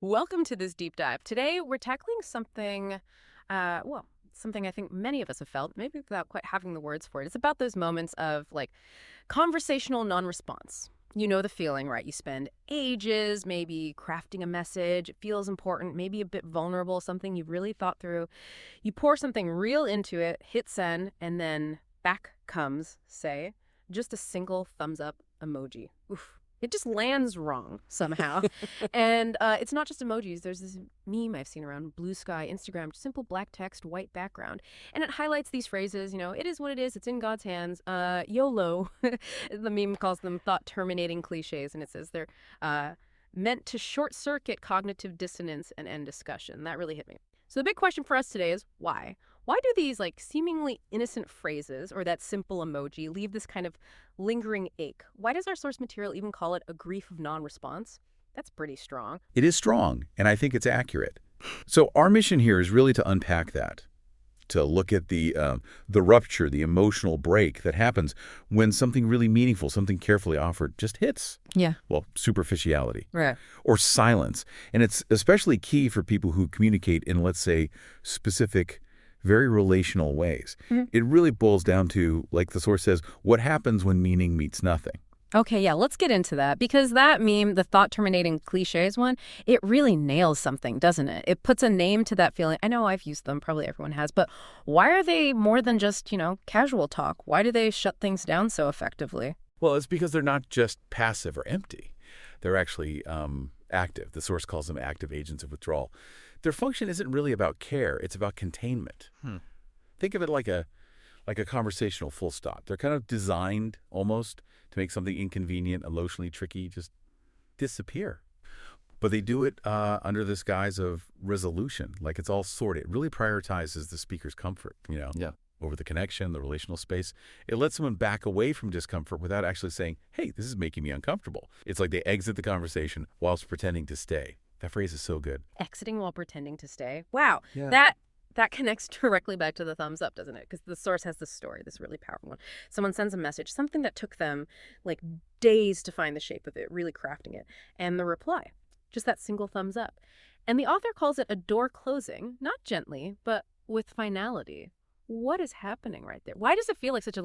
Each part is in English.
Welcome to this deep dive. Today, we're tackling something, something I think many of us have felt, maybe without quite having the words for it. It's about those moments of like conversational non-response. You know the feeling, right? You spend ages maybe crafting a message. It feels important, maybe a bit vulnerable, something you've really thought through. You pour something real into it, hit send, and then back comes, say, just a single thumbs up emoji. Oof. It just lands wrong somehow. And it's not just emojis. There's this meme I've seen around blue sky, Instagram, simple black text, white background. And it highlights these phrases, it is what it is. It's in God's hands. YOLO. The meme calls them thought-terminating clichés. And it says they're meant to short circuit cognitive dissonance and end discussion. That really hit me. So the big question for us today is why? Why do these like seemingly innocent phrases or that simple emoji leave this kind of lingering ache? Why does our source material even call it a grief of non-response? That's pretty strong. It is strong, and I think it's accurate. So our mission here is really to unpack that, to look at the rupture, the emotional break that happens when something really meaningful, something carefully offered, just hits. Yeah. Well, superficiality. Right. Or silence. And it's especially key for people who communicate in, let's say, specific, very relational ways. It really boils down to, like the source says, what happens when meaning meets nothing. Okay, yeah, let's get into that because that meme, the thought-terminating cliches one, it really nails something, doesn't it? It puts a name to that feeling. I know I've used them, probably everyone has, but why are they more than just, casual talk? Why do they shut things down so effectively? Well, it's because they're not just passive or empty. They're actually active. The source calls them active agents of withdrawal. Their function isn't really about care. It's about containment. Think of it like a conversational full stop. They're kind of designed almost to make something inconvenient, emotionally tricky, just disappear. But they do it under this guise of resolution, like it's all sorted. It really prioritizes the speaker's comfort, Yeah. over the connection, the relational space. It lets someone back away from discomfort without actually saying, hey, this is making me uncomfortable. It's like they exit the conversation whilst pretending to stay. That phrase is so good. Exiting while pretending to stay. Wow. Yeah. That connects directly back to the thumbs up, doesn't it? Because the source has this story, this really powerful one. Someone sends a message, something that took them like days to find the shape of it, really crafting it. And the reply, just that single thumbs up. And the author calls it a door closing, not gently, but with finality. What is happening right there? Why does it feel like such a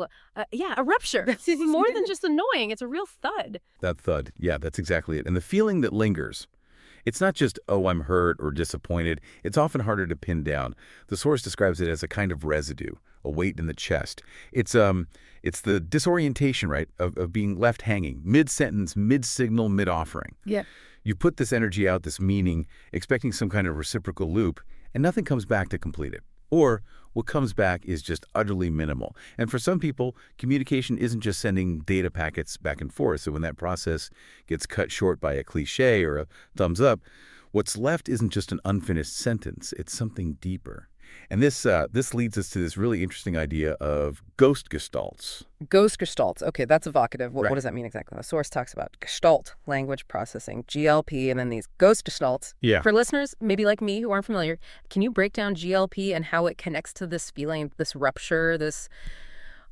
rupture? More than just annoying. It's a real thud. That thud. Yeah, that's exactly it. And the feeling that lingers. It's not just, oh, I'm hurt or disappointed. It's often harder to pin down. The source describes it as a kind of residue, a weight in the chest. It's the disorientation, right, of being left hanging, mid-sentence, mid-signal, mid-offering. Yeah. You put this energy out, this meaning, expecting some kind of reciprocal loop, and nothing comes back to complete it. Or what comes back is just utterly minimal. And for some people, communication isn't just sending data packets back and forth. So when that process gets cut short by a cliche or a thumbs up, what's left isn't just an unfinished sentence. It's something deeper. And this leads us to this really interesting idea of ghost gestalts. Ghost gestalts. Okay, that's evocative. What Right. does that mean exactly? The source talks about gestalt, language processing, GLP, and then these ghost gestalts. Yeah. For listeners, maybe like me who aren't familiar, can you break down GLP and how it connects to this feeling, this rupture, this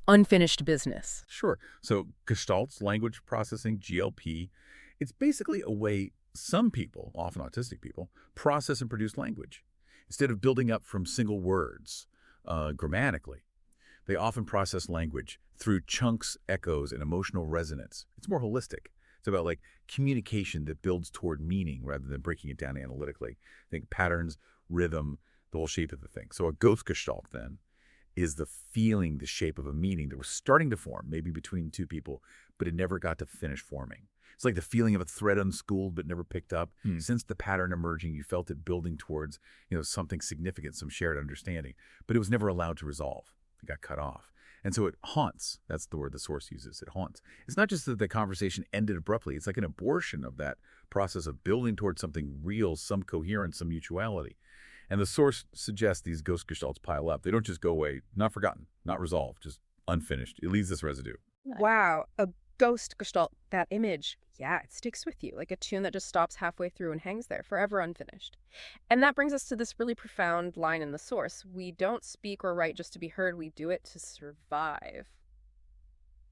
unfinished business? Sure. So gestalts, language processing, GLP, it's basically a way some people, often autistic people, process and produce language. Instead of building up from single words grammatically, they often process language through chunks, echoes, and emotional resonance. It's more holistic. It's about like communication that builds toward meaning rather than breaking it down analytically. Think patterns, rhythm, the whole shape of the thing. So a ghost gestalt then is the feeling, the shape of a meaning that was starting to form, maybe between two people, but it never got to finish forming. It's like the feeling of a thread unspooled but never picked up. Since the pattern emerging, you felt it building towards, something significant, some shared understanding, but it was never allowed to resolve. It got cut off. And so it haunts. That's the word the source uses. It haunts. It's not just that the conversation ended abruptly. It's like an abortion of that process of building towards something real, some coherence, some mutuality. And the source suggests these ghost gestalts pile up. They don't just go away, not forgotten, not resolved, just unfinished. It leaves this residue. Wow, a ghost gestalt, that image, yeah, it sticks with you like a tune that just stops halfway through and hangs there, forever unfinished. And that brings us to this really profound line in the source. We don't speak or write just to be heard, we do it to survive.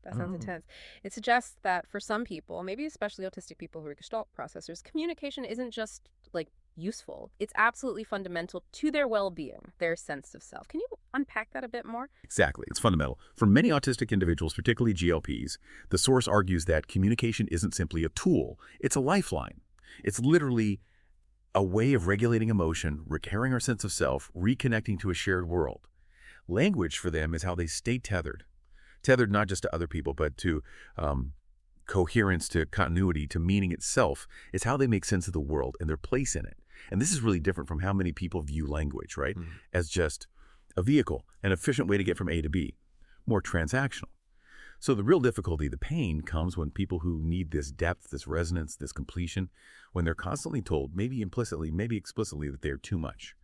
That sounds intense. It suggests that for some people, maybe especially autistic people who are gestalt processors, communication isn't just like useful. It's absolutely fundamental to their well-being, their sense of self. Can you unpack that a bit more? Exactly. It's fundamental. For many autistic individuals, particularly GLPs, the source argues that communication isn't simply a tool. It's a lifeline. It's literally a way of regulating emotion, repairing our sense of self, reconnecting to a shared world. Language for them is how they stay tethered. Tethered not just to other people, but to coherence, to continuity, to meaning itself. It's how they make sense of the world and their place in it. And this is really different from how many people view language, right? As just a vehicle, an efficient way to get from A to B, more transactional. So the real difficulty, the pain, comes when people who need this depth, this resonance, this completion, when they're constantly told, maybe implicitly, maybe explicitly, that they're too much,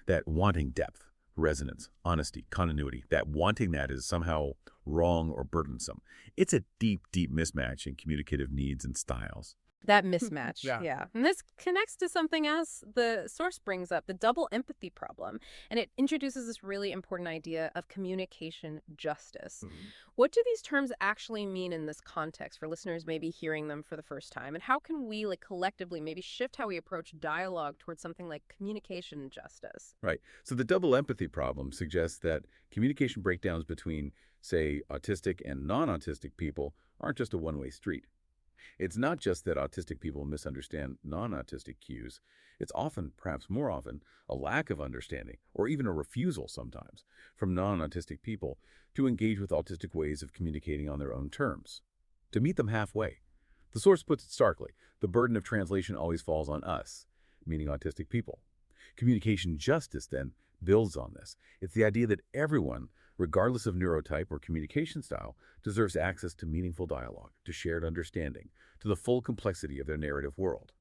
that wanting depth, resonance, honesty, continuity, that wanting that is somehow wrong or burdensome. It's a deep, deep mismatch in communicative needs and styles. That mismatch, Yeah. yeah. And this connects to something else the source brings up, the double empathy problem. And it introduces this really important idea of communication justice. What do these terms actually mean in this context for listeners maybe hearing them for the first time? And how can we collectively maybe shift how we approach dialogue towards something like communication justice? Right. So the double empathy problem suggests that communication breakdowns between, say, autistic and non-autistic people aren't just a one-way street. It's not just that autistic people misunderstand non-autistic cues. It's often, perhaps more often, a lack of understanding, or even a refusal sometimes, from non-autistic people to engage with autistic ways of communicating on their own terms, to meet them halfway. The source puts it starkly: the burden of translation always falls on us, meaning autistic people. Communication justice, then, builds on this. It's the idea that everyone, regardless of neurotype or communication style, deserves access to meaningful dialogue, to shared understanding, to the full complexity of their narrative world.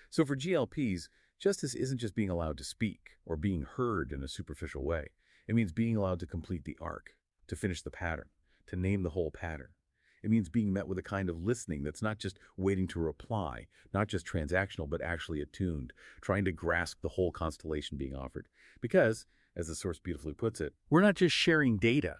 So for GLPs, justice isn't just being allowed to speak or being heard in a superficial way. It means being allowed to complete the arc, to finish the pattern, to name the whole pattern. It means being met with a kind of listening that's not just waiting to reply, not just transactional, but actually attuned, trying to grasp the whole constellation being offered. Because, as the source beautifully puts it, we're not just sharing data.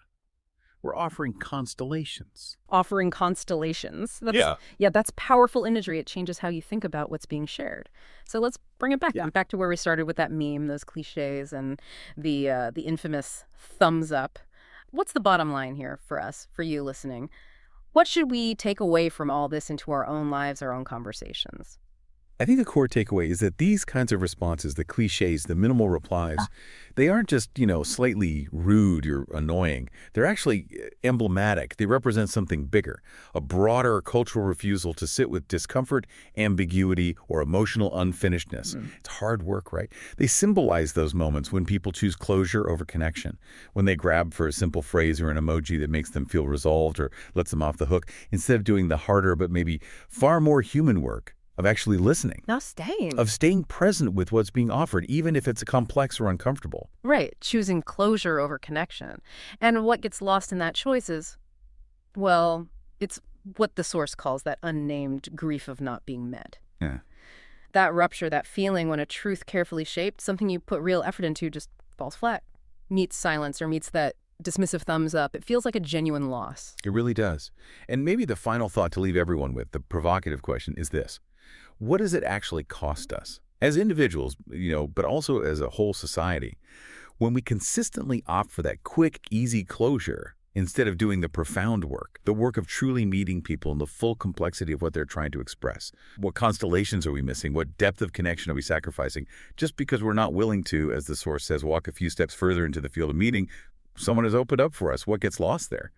We're offering constellations. Offering constellations. Yeah. Yeah, that's powerful imagery. It changes how you think about what's being shared. So let's bring it back. Yeah. Back to where we started with that meme, those cliches, and the infamous thumbs up. What's the bottom line here for us, for you listening? What should we take away from all this into our own lives, our own conversations? I think the core takeaway is that these kinds of responses, the cliches, the minimal replies, they aren't just, slightly rude or annoying. They're actually emblematic. They represent something bigger, a broader cultural refusal to sit with discomfort, ambiguity, or emotional unfinishedness. It's hard work, right? They symbolize those moments when people choose closure over connection, when they grab for a simple phrase or an emoji that makes them feel resolved or lets them off the hook, instead of doing the harder but maybe far more human work of actually listening. Now staying. Of staying present with what's being offered, even if it's complex or uncomfortable. Right, choosing closure over connection. And what gets lost in that choice is, well, it's what the source calls that unnamed grief of not being met. Yeah. That rupture, that feeling when a truth carefully shaped, something you put real effort into, just falls flat, meets silence or meets that dismissive thumbs up. It feels like a genuine loss. It really does. And maybe the final thought to leave everyone with, the provocative question, is this: what does it actually cost us as individuals, but also as a whole society, when we consistently opt for that quick, easy closure instead of doing the profound work, the work of truly meeting people in the full complexity of what they're trying to express? What constellations are we missing? What depth of connection are we sacrificing just because we're not willing to, as the source says, walk a few steps further into the field of meeting? Someone has opened up for us. What gets lost there?